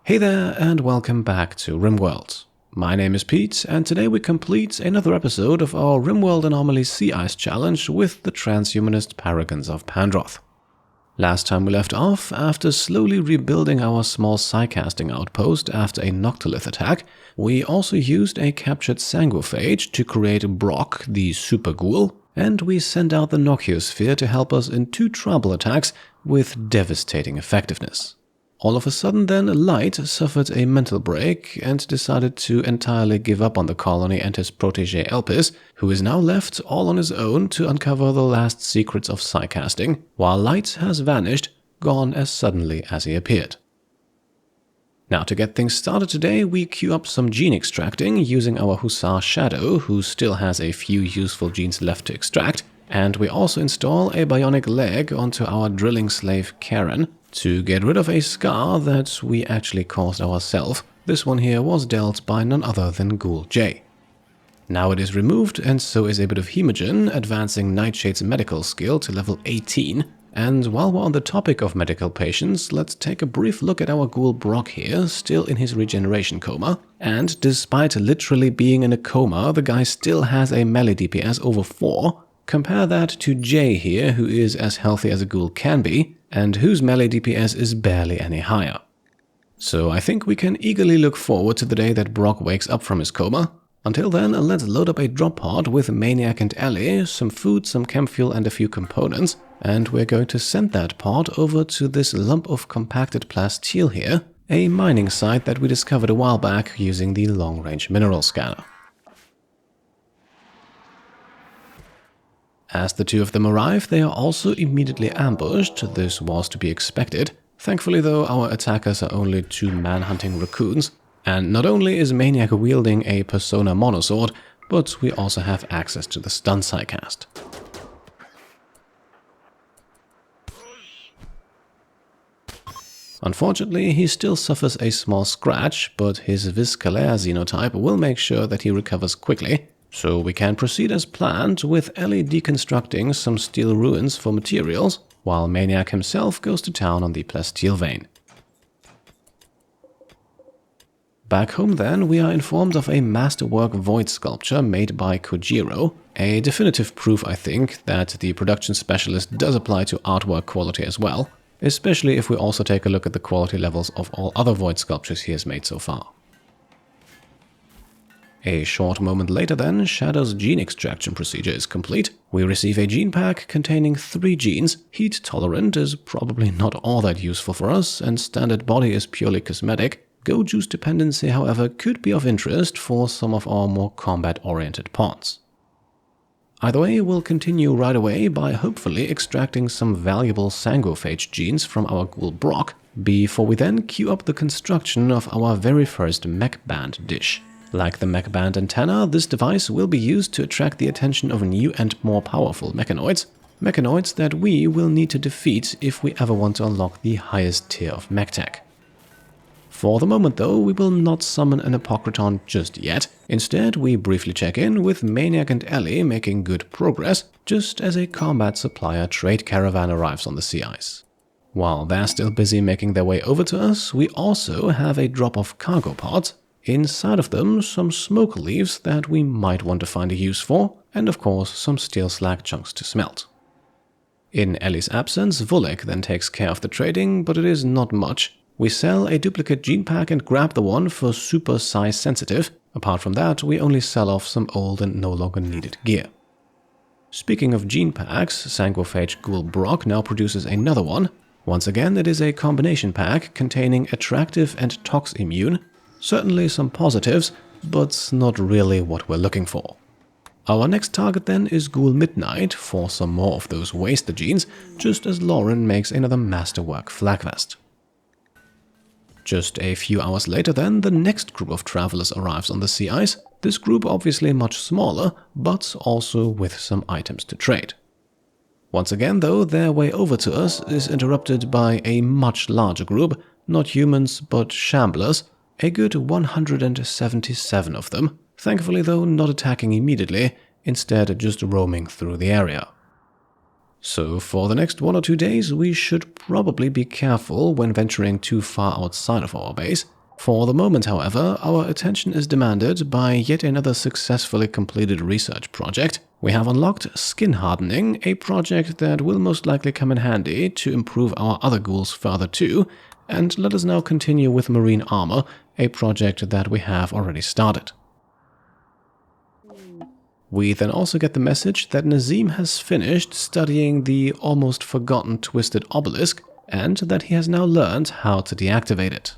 Hey there and welcome back to Rimworld. My name is Pete and today we complete another episode of our Rimworld Anomaly Sea Ice Challenge with the transhumanist Paragons of Pandroth. Last time we left off, after slowly rebuilding our small psycasting outpost after a Noctilith attack, we also used a captured sanguiphage to create Brock, the super ghoul, and we sent out the Nociosphere to help us in 2 trouble attacks with devastating effectiveness. All of a sudden then, Light suffered a mental break and decided to entirely give up on the colony and his protege Elpis, who is now left all on his own to uncover the last secrets of psycasting, while Light has vanished, gone as suddenly as he appeared. Now to get things started today, we queue up some gene extracting using our Hussar Shadow, who still has a few useful genes left to extract, and we also install a bionic leg onto our drilling slave Karen, to get rid of a scar that we actually caused ourselves. This one here was dealt by none other than Ghoul J. Now it is removed and so is a bit of Hemogen, advancing Nightshade's medical skill to level 18. And while we're on the topic of medical patients, let's take a brief look at our Ghoul Brock here, still in his regeneration coma. And despite literally being in a coma, the guy still has a melee DPS over 4. Compare that to J here, who is as healthy as a ghoul can be, and whose melee DPS is barely any higher. So I think we can eagerly look forward to the day that Brock wakes up from his coma. Until then, let's load up a drop pod with Maniac and Ellie, some food, some chem fuel and a few components, and we're going to send that pod over to this lump of compacted plasteel here, a mining site that we discovered a while back using the long-range mineral scanner. As the 2 of them arrive, they are also immediately ambushed. This was to be expected. Thankfully though, our attackers are only 2 man-hunting raccoons, and not only is Maniac wielding a Persona monosword, but we also have access to the stun psycast. Unfortunately, he still suffers a small scratch, but his Viscalaire xenotype will make sure that he recovers quickly. So we can proceed as planned, with Ellie deconstructing some steel ruins for materials, while Maniac himself goes to town on the plasteel vein. Back home then, we are informed of a masterwork void sculpture made by Kojiro, a definitive proof I think that the production specialist does apply to artwork quality as well, especially if we also take a look at the quality levels of all other void sculptures he has made so far. A short moment later then, Shadow's gene extraction procedure is complete. We receive a gene pack containing 3 genes. Heat tolerant is probably not all that useful for us, and standard body is purely cosmetic. Go juice dependency, however, could be of interest for some of our more combat-oriented pods. Either way, we'll continue right away by hopefully extracting some valuable sanguiphage genes from our Ghoul Brock, before we then queue up the construction of our very first mech band dish. Like the mech band antenna, this device will be used to attract the attention of new and more powerful mechanoids. Mechanoids that we will need to defeat if we ever want to unlock the highest tier of mech tech. For the moment though, we will not summon an Apocriton just yet. Instead, we briefly check in with Maniac and Ellie making good progress, just as a combat supplier trade caravan arrives on the sea ice. While they're still busy making their way over to us, we also have a drop of cargo pods. Inside of them, some smoke leaves that we might want to find a use for, and of course some steel slag chunks to smelt. In Ellie's absence, Volek then takes care of the trading, but it is not much. We sell a duplicate gene pack and grab the one for super size sensitive. Apart from that, we only sell off some old and no longer needed gear. Speaking of gene packs, Sanguiphage Ghoul Brock now produces another one. Once again, it is a combination pack containing attractive and tox immune. Certainly some positives, but not really what we're looking for. Our next target then is Ghoul Midnight for some more of those wasted genes, just as Lauren makes another masterwork flag vest. Just a few hours later then, the next group of travelers arrives on the sea ice. This group obviously much smaller, but also with some items to trade. Once again though, their way over to us is interrupted by a much larger group, not humans but Shamblers, a good 177 of them, thankfully though not attacking immediately, instead just roaming through the area. So for the next 1 or 2 days, we should probably be careful when venturing too far outside of our base. For the moment, however, our attention is demanded by yet another successfully completed research project. We have unlocked Skin Hardening, a project that will most likely come in handy to improve our other ghouls further too, and let us now continue with Marine Armor, a project that we have already started. We then also get the message that Nazim has finished studying the almost forgotten Twisted Obelisk, and that he has now learned how to deactivate it.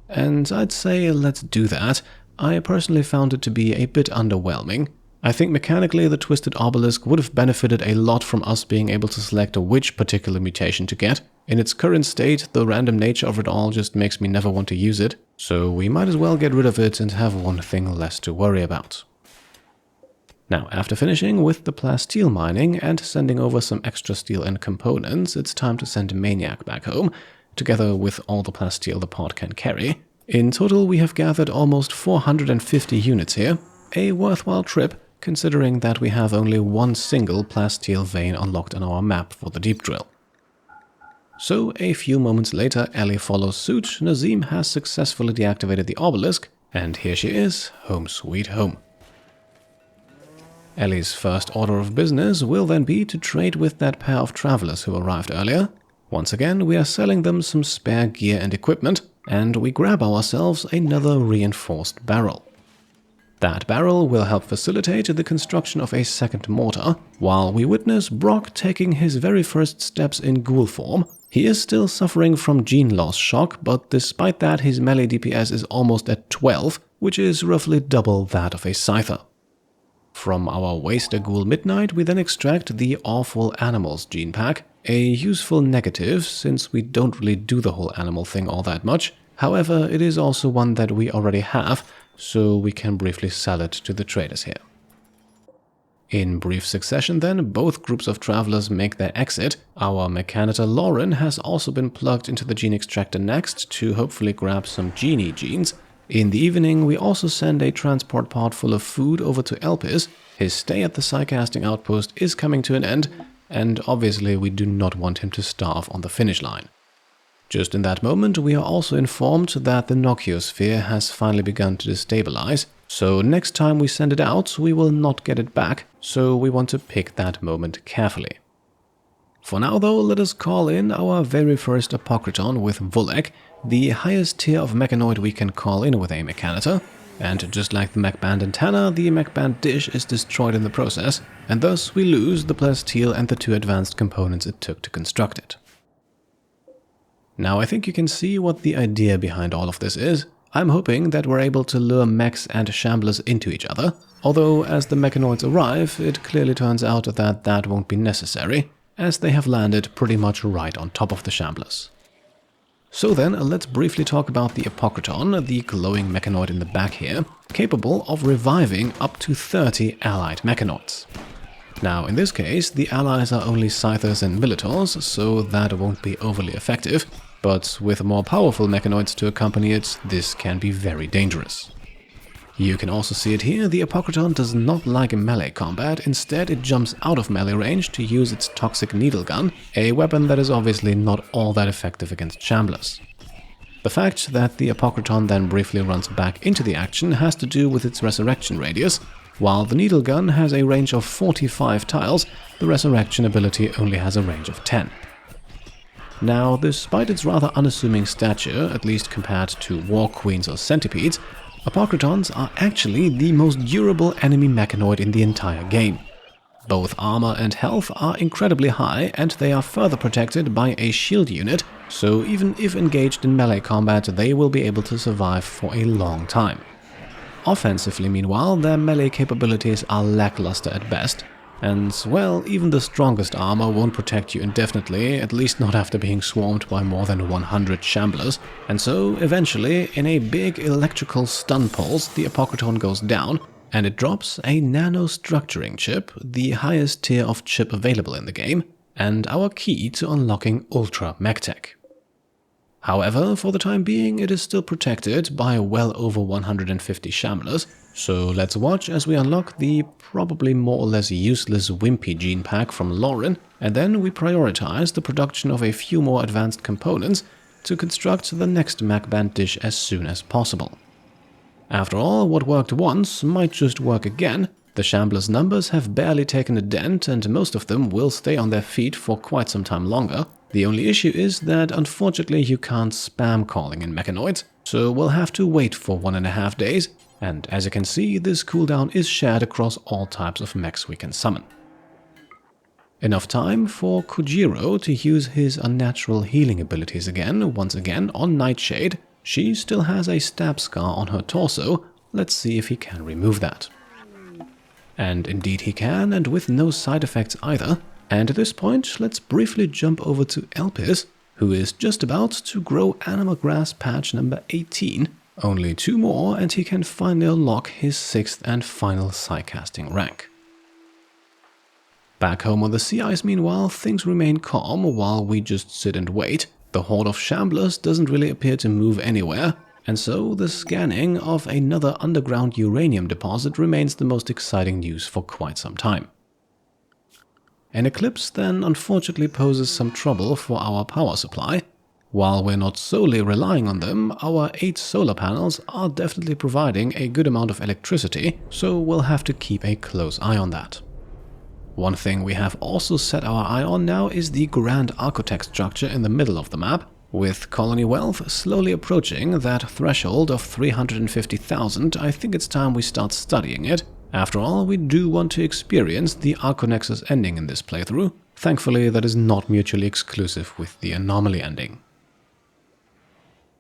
And I'd say let's do that. I personally found it to be a bit underwhelming. I think mechanically the Twisted Obelisk would have benefited a lot from us being able to select which particular mutation to get. In its current state, the random nature of it all just makes me never want to use it, so we might as well get rid of it and have one thing less to worry about. Now, after finishing with the plasteel mining and sending over some extra steel and components, it's time to send Maniac back home, together with all the plasteel the pod can carry. In total, we have gathered almost 450 units here, a worthwhile trip, considering that we have only one single plasteel vein unlocked on our map for the deep drill. So, a few moments later, Ellie follows suit. Nazim has successfully deactivated the obelisk, and here she is, home sweet home. Ellie's first order of business will then be to trade with that pair of travelers who arrived earlier. Once again, we are selling them some spare gear and equipment, and we grab ourselves another reinforced barrel. That barrel will help facilitate the construction of a second mortar, while we witness Brock taking his very first steps in ghoul form. He is still suffering from gene loss shock, but despite that his melee DPS is almost at 12, which is roughly double that of a Scyther. From our Waster Ghoul Midnight, we then extract the Awful Animals gene pack, a useful negative since we don't really do the whole animal thing all that much. However, it is also one that we already have, so we can briefly sell it to the traders here. In brief succession then, both groups of travelers make their exit. Our mechanitor Lauren has also been plugged into the gene extractor next to hopefully grab some genie genes. In the evening, we also send a transport pod full of food over to Elpis. His stay at the psycasting outpost is coming to an end, and obviously we do not want him to starve on the finish line. Just in that moment, we are also informed that the Nochiosphere has finally begun to destabilize, so next time we send it out, we will not get it back, so we want to pick that moment carefully. For now though, let us call in our very first Apocriton with Vulek, the highest tier of mechanoid we can call in with a mechanitor, and just like the mechband antenna, the mechband dish is destroyed in the process, and thus we lose the plasteel and the 2 advanced components it took to construct it. Now I think you can see what the idea behind all of this is. I'm hoping that we're able to lure mechs and shamblers into each other, although as the mechanoids arrive, it clearly turns out that that won't be necessary, as they have landed pretty much right on top of the shamblers. So then, let's briefly talk about the Apocriton, the glowing mechanoid in the back here, capable of reviving up to 30 allied mechanoids. Now in this case, the allies are only Scythers and Militors, so that won't be overly effective, but with more powerful mechanoids to accompany it, this can be very dangerous. You can also see it here, the Apocriton does not like melee combat, instead it jumps out of melee range to use its toxic needle gun, a weapon that is obviously not all that effective against Shamblers. The fact that the Apocriton then briefly runs back into the action has to do with its resurrection radius. While the needle gun has a range of 45 tiles, the resurrection ability only has a range of 10. Now, despite its rather unassuming stature, at least compared to war queens or centipedes, Apocrytons are actually the most durable enemy mechanoid in the entire game. Both armor and health are incredibly high, and they are further protected by a shield unit, so even if engaged in melee combat, they will be able to survive for a long time. Offensively, meanwhile, their melee capabilities are lackluster at best, and, well, even the strongest armor won't protect you indefinitely, at least not after being swarmed by more than 100 Shamblers, and so, eventually, in a big electrical stun pulse, the Apocriton goes down, and it drops a nanostructuring chip, the highest tier of chip available in the game, and our key to unlocking Ultra Mech Tech. However, for the time being, it is still protected by well over 150 Shamblers, so let's watch as we unlock the probably more or less useless Wimpy gene pack from Lauren, and then we prioritize the production of a few more advanced components to construct the next mech band dish as soon as possible. After all, what worked once might just work again. The Shamblers' numbers have barely taken a dent, and most of them will stay on their feet for quite some time longer. The only issue is that unfortunately you can't spam calling in mechanoids, so we'll have to wait for 1.5 days, and as you can see, this cooldown is shared across all types of mechs we can summon. Enough time for Kujiro to use his unnatural healing abilities again, once again on Nightshade. She still has a stab scar on her torso. Let's see if he can remove that. And indeed he can, and with no side effects either. And at this point, let's briefly jump over to Elpis, who is just about to grow Anima Grass patch number 18. Only 2 more and he can finally unlock his 6th and final psycasting rank. Back home on the sea ice, meanwhile, things remain calm while we just sit and wait. The horde of Shamblers doesn't really appear to move anywhere, and so the scanning of another underground uranium deposit remains the most exciting news for quite some time. An eclipse then unfortunately poses some trouble for our power supply. While we're not solely relying on them, our 8 solar panels are definitely providing a good amount of electricity, so we'll have to keep a close eye on that. One thing we have also set our eye on now is the Grand Architect structure in the middle of the map, with colony wealth slowly approaching that threshold of 350,000. I think it's time we start studying it. After all, we do want to experience the Arconexus ending in this playthrough. Thankfully, that is not mutually exclusive with the Anomaly ending.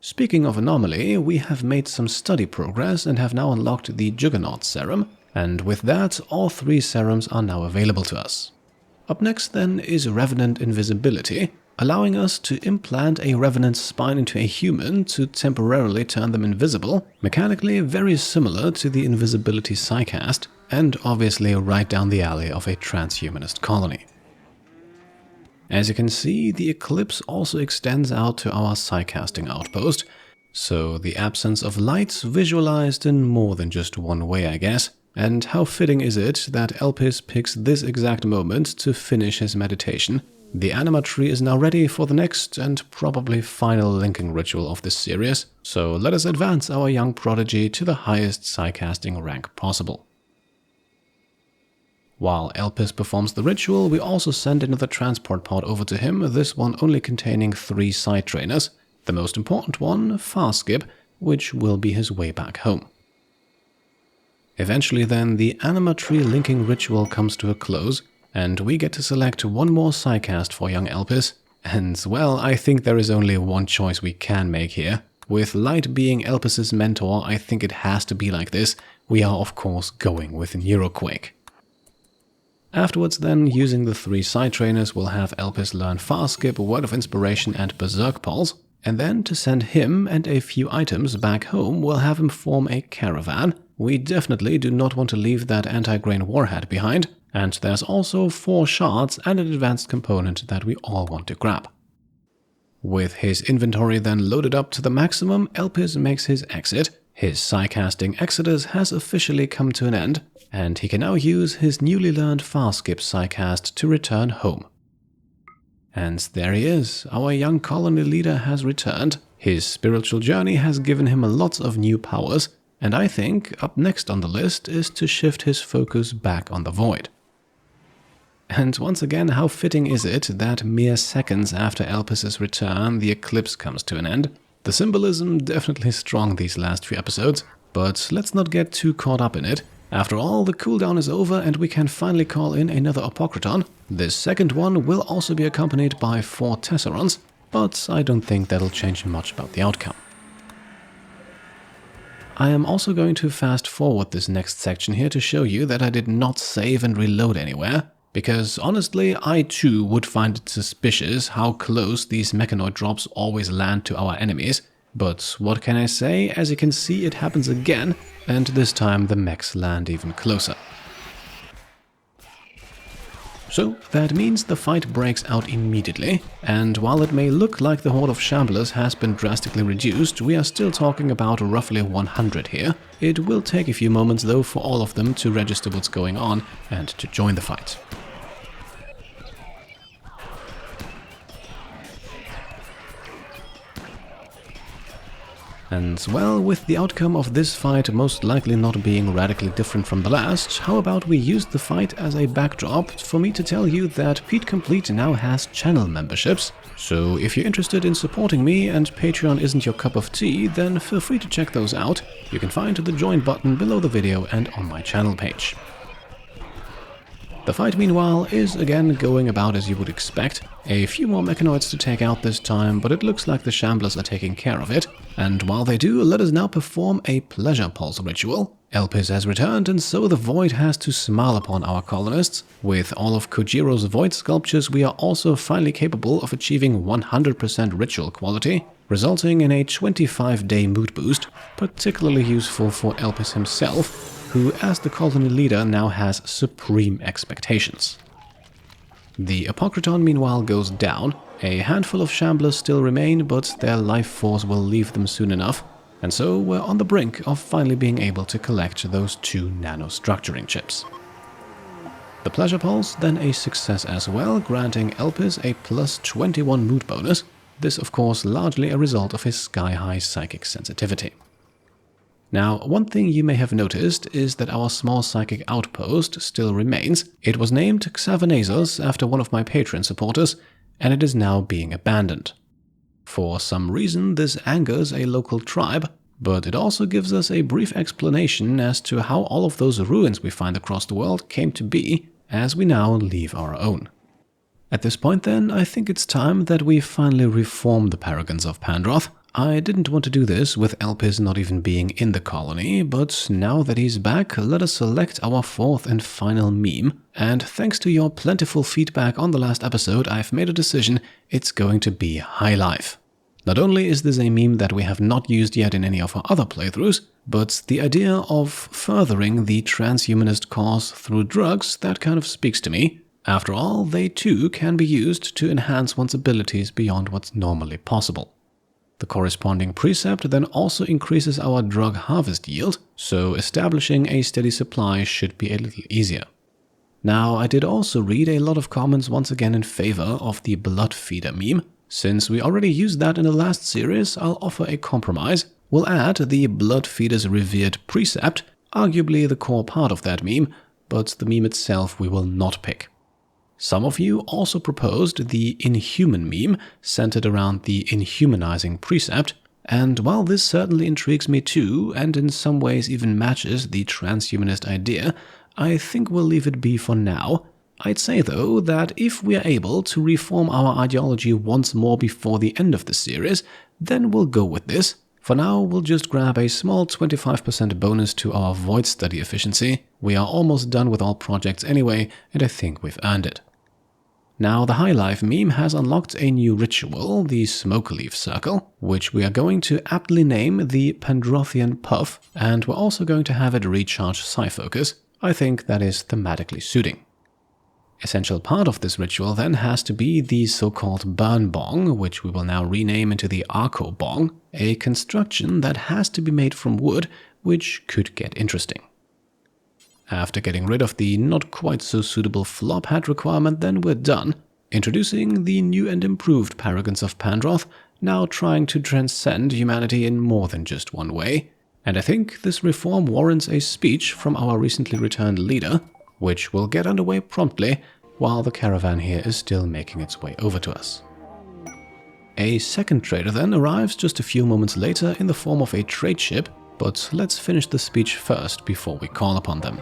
Speaking of Anomaly, we have made some study progress and have now unlocked the Juggernaut Serum, and with that, all 3 serums are now available to us. Up next then is Revenant Invisibility, allowing us to implant a Revenant's spine into a human to temporarily turn them invisible, mechanically very similar to the invisibility psycast, and obviously right down the alley of a transhumanist colony. As you can see, the eclipse also extends out to our psycasting outpost, so the absence of light visualized in more than just one way, I guess. And how fitting is it that Elpis picks this exact moment to finish his meditation. The anima tree is now ready for the next and probably final linking ritual of this series, so let us advance our young prodigy to the highest psycasting rank possible. While Elpis performs the ritual, we also send another transport pod over to him, this one only containing 3 side trainers, the most important one, Farskip, which will be his way back home. Eventually then, the anima tree linking ritual comes to a close, and we get to select one more psycast for young Elpis, and well, I think there is only one choice we can make here. With Light being Elpis's mentor, I think it has to be like this. We are of course going with Neuroquake. Afterwards then, using the 3 side trainers, we'll have Elpis learn Farskip, Word of Inspiration and Berserk Pulse, and then to send him and a few items back home, we'll have him form a caravan. We definitely do not want to leave that anti-grain warhead behind, and there's also 4 shards and an advanced component that we all want to grab. With his inventory then loaded up to the maximum, Elpis makes his exit. His psycasting exodus has officially come to an end, and he can now use his newly learned Farskip psycast to return home. And there he is, our young colony leader has returned. His spiritual journey has given him lots of new powers, and I think up next on the list is to shift his focus back on the void. And once again, how fitting is it that mere seconds after Elpis's return, the eclipse comes to an end? The symbolism definitely strong these last few episodes, but let's not get too caught up in it. After all, the cooldown is over and we can finally call in another Apocriton. This second one will also be accompanied by 4 Tesserons, but I don't think that'll change much about the outcome. I am also going to fast forward this next section here to show you that I did not save and reload anywhere, because honestly I too would find it suspicious how close these mechanoid drops always land to our enemies. But what can I say, as you can see it happens again, and this time the mechs land even closer. So that means the fight breaks out immediately, and while it may look like the horde of Shamblers has been drastically reduced, we are still talking about roughly 100 here. It will take a few moments though for all of them to register what's going on and to join the fight. And well, with the outcome of this fight most likely not being radically different from the last, how about we use the fight as a backdrop for me to tell you that Pete Complete now has channel memberships. So if you're interested in supporting me and Patreon isn't your cup of tea, then feel free to check those out. You can find the join button below the video and on my channel page. The fight, meanwhile, is again going about as you would expect. A few more mechanoids to take out this time, but it looks like the Shamblers are taking care of it. And while they do, let us now perform a pleasure pulse ritual. Elpis has returned, and so the Void has to smile upon our colonists. With all of Kojiro's Void sculptures, we are also finally capable of achieving 100% ritual quality, resulting in a 25-day mood boost, particularly useful for Elpis himself, who as the colony leader now has supreme expectations. The Apocriton meanwhile goes down. A handful of Shamblers still remain, but their life force will leave them soon enough, and so we're on the brink of finally being able to collect those 2 nanostructuring chips. The Pleasure Pulse then a success as well, granting Elpis a plus 21 mood bonus, this of course largely a result of his sky-high psychic sensitivity. Now, one thing you may have noticed is that our small psychic outpost still remains. It was named Xavanazos after one of my Patreon supporters, and it is now being abandoned. For some reason, this angers a local tribe, but it also gives us a brief explanation as to how all of those ruins we find across the world came to be, as we now leave our own. At this point then, I think it's time that we finally reform the Paragons of Pandroth. I didn't want to do this with Elpis not even being in the colony, but now that he's back, let us select our 4th and final meme. And thanks to your plentiful feedback on the last episode, I've made a decision. It's going to be High Life. Not only is this a meme that we have not used yet in any of our other playthroughs, but the idea of furthering the transhumanist cause through drugs, that kind of speaks to me. After all, they too can be used to enhance one's abilities beyond what's normally possible. The corresponding precept then also increases our drug harvest yield, so establishing a steady supply should be a little easier. Now, I did also read a lot of comments once again in favor of the blood feeder meme. Since we already used that in the last series, I'll offer a compromise. We'll add the blood feeder's revered precept, arguably the core part of that meme, but the meme itself we will not pick. Some of you also proposed the Inhuman meme, centered around the inhumanizing precept, and while this certainly intrigues me too, and in some ways even matches the transhumanist idea, I think we'll leave it be for now. I'd say though that if we are able to reform our ideology once more before the end of the series, then we'll go with this. For now, we'll just grab a small 25% bonus to our Void study efficiency. We are almost done with all projects anyway, and I think we've earned it. Now, the High Life meme has unlocked a new ritual, the Smoke Leaf Circle, which we are going to aptly name the Pandrothian Puff, and we're also going to have it recharge Psyfocus. I think that is thematically suiting. Essential part of this ritual then has to be the so-called Burn Bong, which we will now rename into the Arco Bong, a construction that has to be made from wood, which could get interesting. After getting rid of the not quite so suitable flop hat requirement, then we're done. Introducing the new and improved Paragons of Pandroth, now trying to transcend humanity in more than just one way. And I think this reform warrants a speech from our recently returned leader, which will get underway promptly, while the caravan here is still making its way over to us. A second trader then arrives just a few moments later in the form of a trade ship, but let's finish the speech first before we call upon them.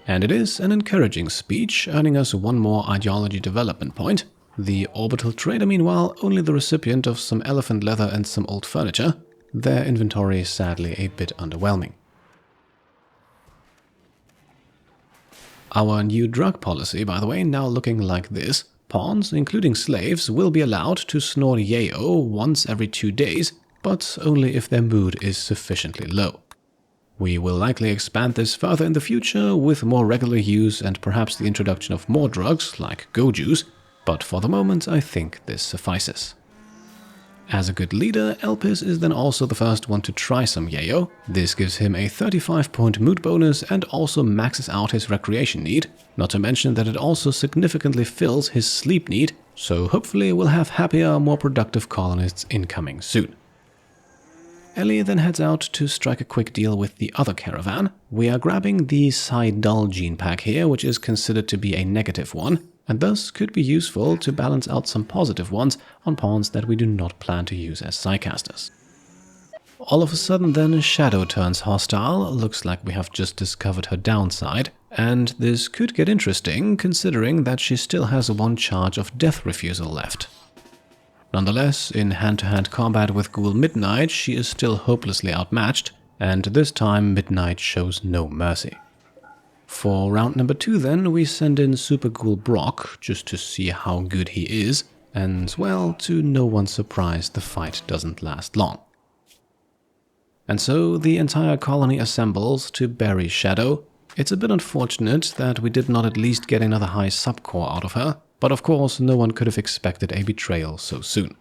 And it is an encouraging speech, earning us one more ideology development point. The orbital trader, meanwhile, only the recipient of some elephant leather and some old furniture. Their inventory is sadly a bit underwhelming. Our new drug policy, by the way, now looking like this. Pawns, including slaves, will be allowed to snort yayo once every 2 days, but only if their mood is sufficiently low. We will likely expand this further in the future with more regular use and perhaps the introduction of more drugs like go juice, but for the moment I think this suffices. As a good leader, Elpis is then also the first one to try some yayo. This gives him a 35-point mood bonus and also maxes out his recreation need, not to mention that it also significantly fills his sleep need, so hopefully we'll have happier, more productive colonists incoming soon. Ellie then heads out to strike a quick deal with the other caravan. We are grabbing the Psy-Dull gene pack here, which is considered to be a negative one, and thus could be useful to balance out some positive ones on pawns that we do not plan to use as psycasters. All of a sudden then Shadow turns hostile, looks like we have just discovered her downside, and this could get interesting considering that she still has one charge of death refusal left. Nonetheless, in hand-to-hand combat with Ghoul Midnight she is still hopelessly outmatched, and this time Midnight shows no mercy. For round number 2 then, we send in Super Ghoul Brock, just to see how good he is, and well, to no one's surprise, the fight doesn't last long. And so the entire colony assembles to bury Shadow. It's a bit unfortunate that we did not at least get another high subcore out of her, but of course no one could have expected a betrayal so soon.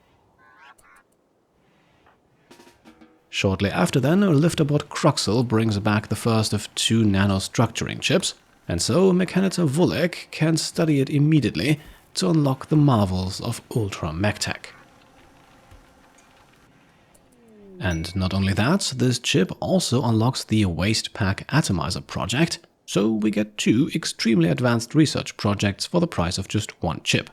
Shortly after then, Lifterbot Cruxel brings back the first of 2 nanostructuring chips, and so Mechanitor Vulek can study it immediately to unlock the marvels of Ultra MechTech. And not only that, this chip also unlocks the Waste Pack Atomizer project, so we get 2 extremely advanced research projects for the price of just 1 chip.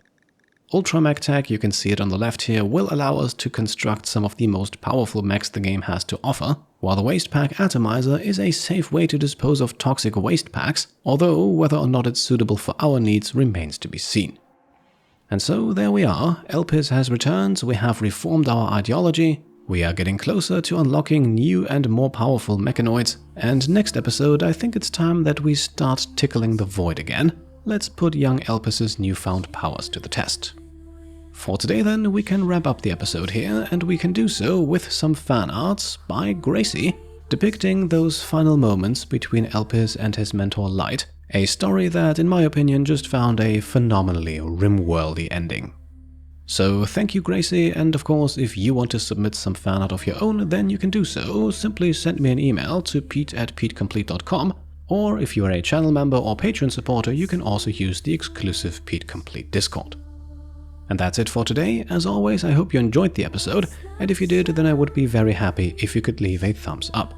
Ultra MechTech, you can see it on the left here, will allow us to construct some of the most powerful mechs the game has to offer, while the Waste Pack Atomizer is a safe way to dispose of toxic waste packs, although whether or not it's suitable for our needs remains to be seen. And so there we are, Elpis has returned, we have reformed our ideology, we are getting closer to unlocking new and more powerful mechanoids, and next episode I think it's time that we start tickling the void again. Let's put young Elpis's newfound powers to the test. For today then, we can wrap up the episode here, and we can do so with some fan arts by Gracie, depicting those final moments between Elpis and his mentor Light, a story that, in my opinion, just found a phenomenally Rimworldy ending. So thank you Gracie, and of course if you want to submit some fan art of your own, then you can do so. Simply send me an email to pete@petecomplete.com, or if you are a channel member or Patreon supporter, you can also use the exclusive Pete Complete Discord. And that's it for today. As always, I hope you enjoyed the episode, and if you did, then I would be very happy if you could leave a thumbs up.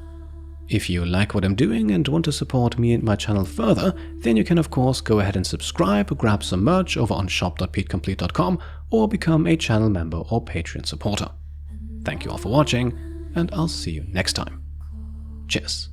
If you like what I'm doing and want to support me and my channel further, then you can of course go ahead and subscribe, grab some merch over on shop.petecomplete.com, or become a channel member or Patreon supporter. Thank you all for watching, and I'll see you next time. Cheers.